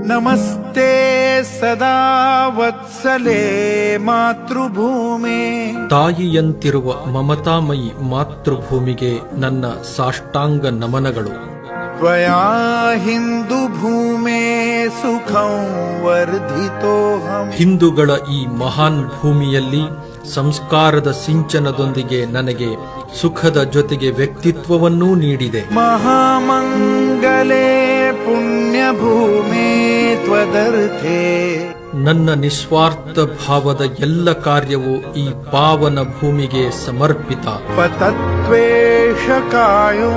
ನಮಸ್ತೆ ಸದಾ ವತ್ಸಲೆ ಮಾತೃಭೂಮೆ. ತಾಯಿಯಂತಿರುವ ಮಮತಾಮಯಿ ಮಾತೃಭೂಮಿಗೆ ನನ್ನ ಸಾಷ್ಟಾಂಗ ನಮನಗಳು. ತ್ವಯಾ ಹಿಂದೂ ಭೂಮೆ ಸುಖಂ ವರ್ಧಿತೋಹಂ. ಹಿಂದೂಗಳ ಈ ಮಹಾನ್ ಭೂಮಿಯಲ್ಲಿ ಸಂಸ್ಕಾರದ ಸಿಂಚನದೊಂದಿಗೆ ನನಗೆ ಸುಖದ ಜೊತೆಗೆ ವ್ಯಕ್ತಿತ್ವವನ್ನೂ ನೀಡಿದೆ. ಮಹಾಮಂಗಲೇ ಪುಣ್ಯ ಭೂಮೆ ತ್ವದರ್ಥೆ. ನನ್ನ ನಿಸ್ವಾರ್ಥ ಭಾವದ ಎಲ್ಲ ಕಾರ್ಯವು ಈ ಪಾವನ ಭೂಮಿಗೆ ಸಮರ್ಪಿತ. ಪತತ್ವೇಷ ಕಾಯೋ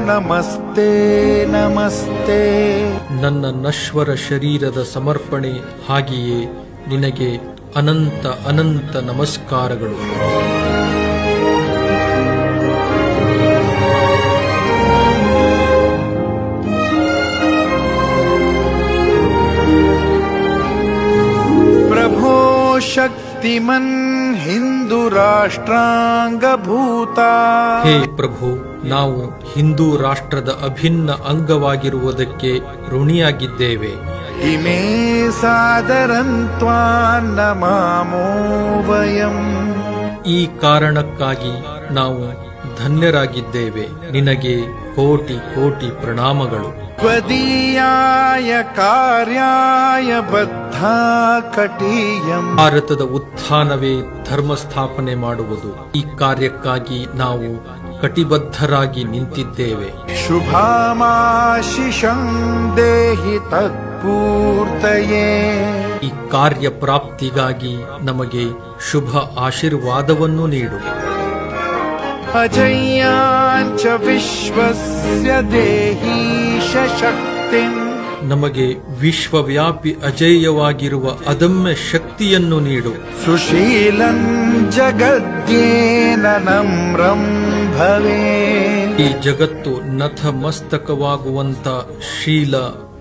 ನಮಸ್ತೆ ನಮಸ್ತೆ. ನನ್ನ ನಶ್ವರ ಶರೀರದ ಸಮರ್ಪಣೆ ಹಾಗೆಯೇ ನಿನಗೆ ಅನಂತ ಅನಂತ ನಮಸ್ಕಾರಗಳು. ಪ್ರಭೋ ಶಕ್ತಿಮನ್ ಹಿಂದೂ ರಾಷ್ಟ್ರಾಂಗಭೂತ. ಹೇ ಪ್ರಭು, ನಾವು ಹಿಂದೂ ರಾಷ್ಟ್ರದ ಅಭಿನ್ನ ಅಂಗವಾಗಿರುವುದಕ್ಕೆ ಋಣಿಯಾಗಿದ್ದೇವೆ. ಇಮೇ ಸಾದರಂತ್ವಾನ್ ನಮಾಮೋ ವಯಂ. ಈ ಕಾರಣಕ್ಕಾಗಿ ನಾವು ಧನ್ಯರಾಗಿದ್ದೇವೆ. ನಿನಗೆ ಕೋಟಿ ಕೋಟಿ ಪ್ರಣಾಮಗಳು. ತ್ವದೀಯಾಯ ಕಾರ್ಯಾಯ ಬದ್ಧ ಕಟೀಯಂ. ಭಾರತದ ಉತ್ಥಾನವೇ ಧರ್ಮ ಸ್ಥಾಪನೆ ಮಾಡುವುದು. ಈ ಕಾರ್ಯಕ್ಕಾಗಿ ನಾವು ಕಟಿಬದ್ಧರಾಗಿ ನಿಂತಿದ್ದೇವೆ. ಶುಭಾಮಾಶಿಷಂ ದೇಹಿ ತತ್ಪೂರ್ತಯೇ. ಈ ಕಾರ್ಯ ಪ್ರಾಪ್ತಿಗಾಗಿ ನಮಗೆ ಶುಭ ಆಶೀರ್ವಾದವನ್ನು ನೀಡು. ಅಜಯ್ಯಾಂಚ ವಿಶ್ವಸ್ಯ ದೇಹೀಶ ಶಕ್ತಿಂ. ನಮಗೆ ವಿಶ್ವವ್ಯಾಪಿ ಅಜೇಯವಾಗಿರುವ ಅದಮ್ಯ ಶಕ್ತಿಯನ್ನು ನೀಡು. ಸುಶೀಲಂ ಜಗದ್ಯೇನ ನಮ್ರಂ ಭವೇ. ಈ ಜಗತ್ತು ನತಮಸ್ತಕವಾಗುವಂತ ಶೀಲ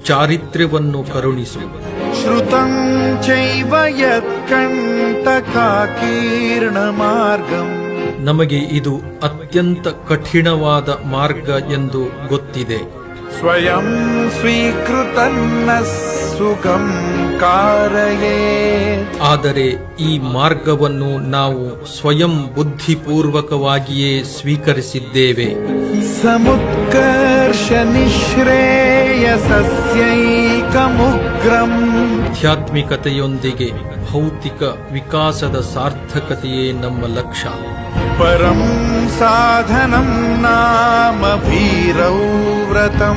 ಚಾರಿತ್ರ್ಯವನ್ನು ಕರುಣಿಸು. ಶ್ರುತಂ ಚೈವ ಯತ್ಕಂಟಕಾಕೀರ್ಣ ಮಾರ್ಗಂ. ನಮಗೆ ಇದು ಅತ್ಯಂತ ಕಠಿಣವಾದ ಮಾರ್ಗ ಎಂದು ಗೊತ್ತಿದೆ. ಸ್ವಯಂ ಸ್ವೀಕೃತನ್ನ ಸುಖಂ ಕಾರಯೇ. ಆದರೆ ಈ ಮಾರ್ಗವನ್ನು ನಾವು ಸ್ವಯಂ ಬುದ್ಧಿಪೂರ್ವಕವಾಗಿಯೇ ಸ್ವೀಕರಿಸಿದ್ದೇವೆ. ಸಮುತ್ಕರ್ಷ ನಿಶ್ರೇಯಸಸ್ಯೈಕಮುಗ್ರಂ. ಆಧ್ಯಾತ್ಮಿಕತೆಯೊಂದಿಗೆ ಭೌತಿಕ ವಿಕಾಸದ ಸಾರ್ಥಕತೆಯೇ ನಮ್ಮ ಲಕ್ಷ್ಯ. ಪರಂ ಸಾಧನಂ ನಾಮ ಭೀರೌ ವ್ರತಂ.